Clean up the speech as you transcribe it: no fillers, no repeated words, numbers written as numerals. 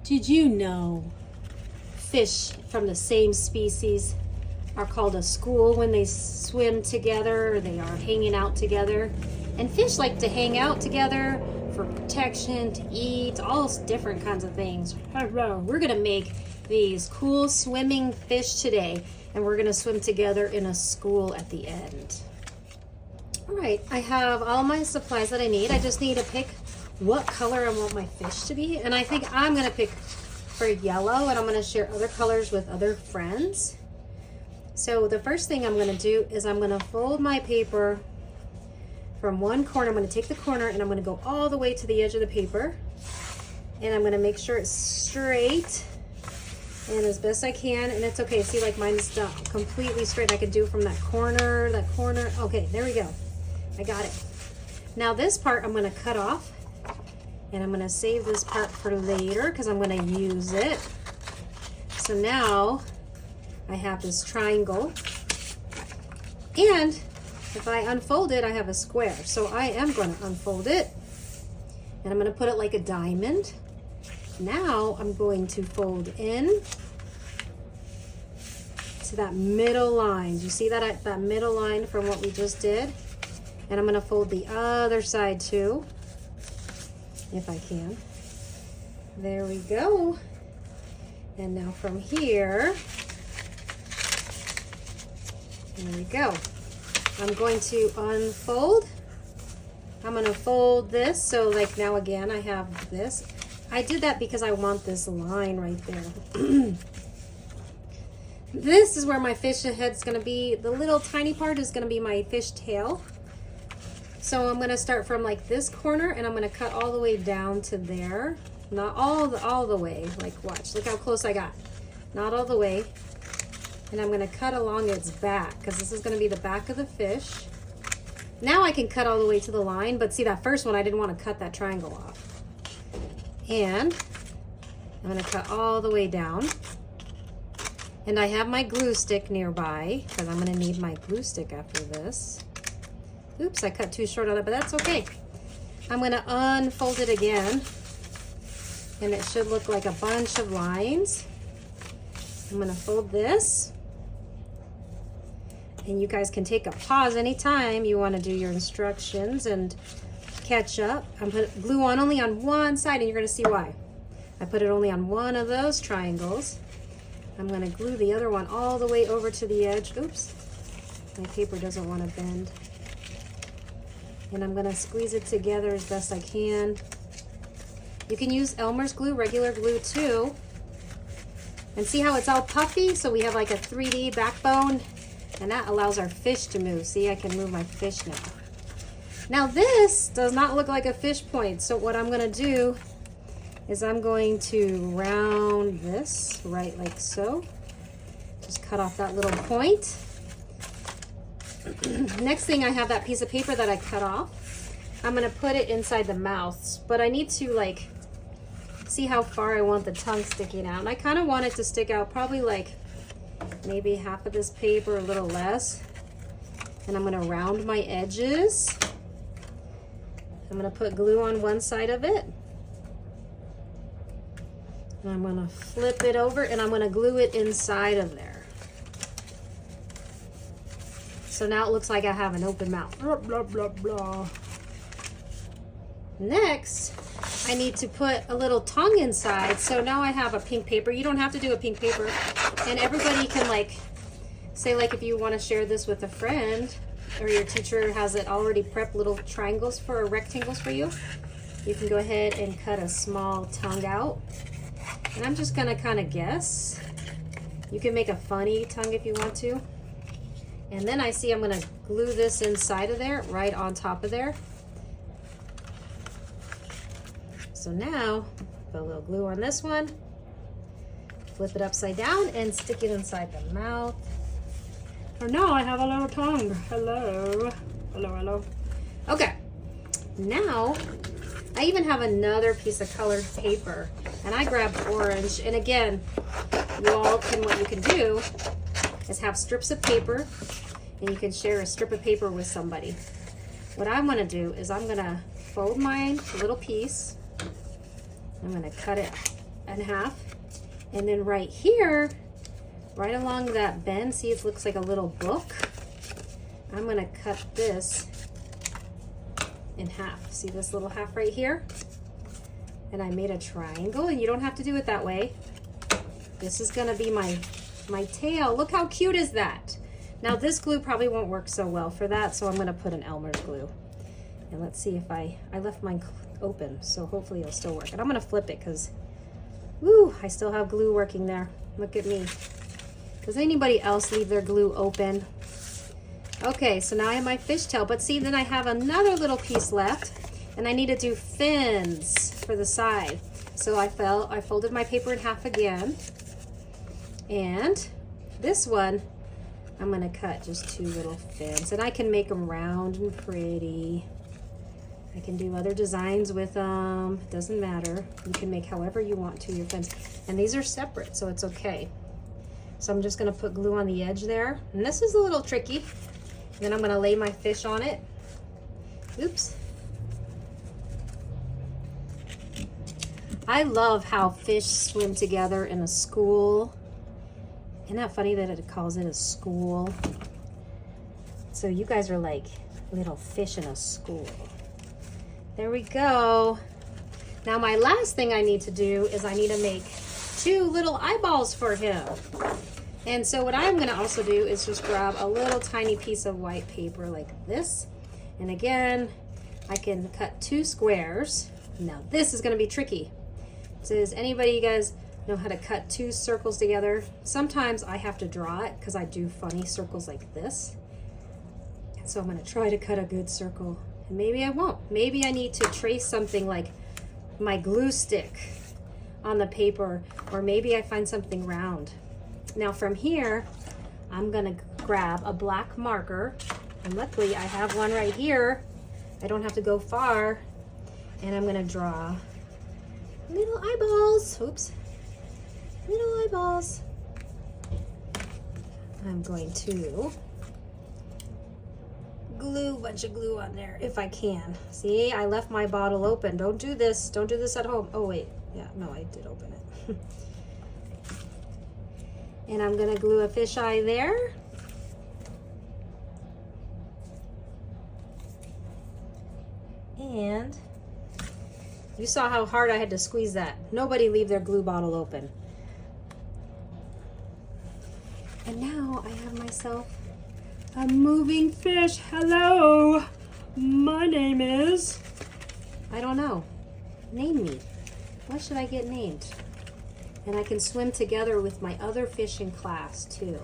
Did you know fish from the same species are called a school when they swim together or they are hanging out together? And fish like to hang out together for protection, to eat, all different kinds of things. We're gonna make these cool swimming fish today, and we're gonna swim together in a school at the end. All right, I have all my supplies that I need. I just need to pick what color I want my fish to be, and I think I'm gonna pick for yellow, and I'm gonna share other colors with other friends. So the first thing I'm gonna do is I'm gonna fold my paper from one corner. I'm gonna take the corner and I'm gonna go all the way to the edge of the paper, and I'm gonna make sure it's straight and as best I can. And it's okay, see, like mine's not completely straight. I could do from that corner. Okay, there we go. I got it. Now this part I'm gonna cut off, and I'm gonna save this part for later because I'm gonna use it. So now I have this triangle, and if I unfold it, I have a square. So I am gonna unfold it, and I'm gonna put it like a diamond. Now I'm going to fold in to that middle line. Do you see that middle line from what we just did? And I'm gonna fold the other side too, if I can. There we go. And now from here, there we go. I'm going to unfold. I'm gonna fold this, so like now again I have this. I did that because I want this line right there. This is where my fish head's gonna be. The little tiny part is gonna be my fish tail. So I'm gonna start from like this corner, and I'm gonna cut all the way down to there. Not all the way, like watch, look how close I got. Not all the way. And I'm gonna cut along its back, because this is gonna be the back of the fish. Now I can cut all the way to the line, but see that first one, I didn't wanna cut that triangle off. And I'm gonna cut all the way down. And I have my glue stick nearby, because I'm gonna need my glue stick after this. Oops, I cut too short on it, but that's okay. I'm gonna unfold it again, and it should look like a bunch of lines. I'm gonna fold this, and you guys can take a pause anytime you wanna do your instructions and catch up. I'm putting glue on only on one side, and you're gonna see why. I put it only on one of those triangles. I'm gonna glue the other one all the way over to the edge. Oops, my paper doesn't wanna bend. And I'm gonna squeeze it together as best I can. You can use Elmer's glue, regular glue too. And see how it's all puffy? So we have like a 3D backbone, and that allows our fish to move. See, I can move my fish now. Now this does not look like a fish point. So what I'm gonna do is I'm going to round this right like so. Just cut off that little point. Next thing, I have that piece of paper that I cut off. I'm gonna put it inside the mouth, but I need to like see how far I want the tongue sticking out. And I kind of want it to stick out probably like maybe half of this paper, a little less. And I'm gonna round my edges. I'm gonna put glue on one side of it. And I'm gonna flip it over, and I'm gonna glue it inside of there. So now it looks like I have an open mouth. Blah, blah, blah, blah. Next, I need to put a little tongue inside. So now I have a pink paper. You don't have to do a pink paper. And everybody can like, say like if you want to share this with a friend, or your teacher has it already prepped little triangles or rectangles for you, you can go ahead and cut a small tongue out. And I'm just gonna kind of guess. You can make a funny tongue if you want to. And then I see I'm gonna glue this inside of there, right on top of there. So now, put a little glue on this one, flip it upside down, and stick it inside the mouth. For now, I have a little tongue. Hello. Hello, hello. Okay, now, I even have another piece of colored paper, and I grabbed orange. And again, what you can do is have strips of paper, and you can share a strip of paper with somebody. What I'm gonna do is I'm gonna fold mine, a little piece. I'm gonna cut it in half. And then right here, right along that bend, see it looks like a little book. I'm gonna cut this in half. See this little half right here? And I made a triangle, and you don't have to do it that way. This is gonna be my tail. Look how cute is that? Now this glue probably won't work so well for that, so I'm gonna put an Elmer's glue. And let's see if I left mine open, so hopefully it'll still work. And I'm gonna flip it because, woo, I still have glue working there. Look at me. Does anybody else leave their glue open? Okay, so now I have my fishtail, but see, then I have another little piece left, and I need to do fins for the side. So I folded my paper in half again, and this one, I'm gonna cut just 2 little fins, and I can make them round and pretty. I can do other designs with them, doesn't matter. You can make however you want to your fins. And these are separate, so it's okay. So I'm just gonna put glue on the edge there. And this is a little tricky. Then I'm gonna lay my fish on it. Oops. I love how fish swim together in a school. Isn't that funny that it calls it a school? So you guys are like little fish in a school. There we go. Now my last thing I need to do is I need to make 2 little eyeballs for him. And so what I'm gonna also do is just grab a little tiny piece of white paper like this. And again, I can cut 2 squares. Now this is gonna be tricky. Does anybody, you guys, know how to cut 2 circles together? Sometimes I have to draw it because I do funny circles like this. And so I'm gonna try to cut a good circle. And maybe I won't. Maybe I need to trace something like my glue stick on the paper, or maybe I find something round. Now from here, I'm gonna grab a black marker, and luckily I have one right here. I don't have to go far, and I'm gonna draw little eyeballs. Oops, little eyeballs. I'm going to glue a bunch of glue on there if I can. See, I left my bottle open. Don't do this. Don't do this at home. Oh wait, yeah, no, I did open it. And I'm gonna glue a fisheye there. And you saw how hard I had to squeeze that. Nobody leave their glue bottle open. And now I have myself a moving fish. Hello, my name is, I don't know, name me. What should I get named? And I can swim together with my other fish in class too.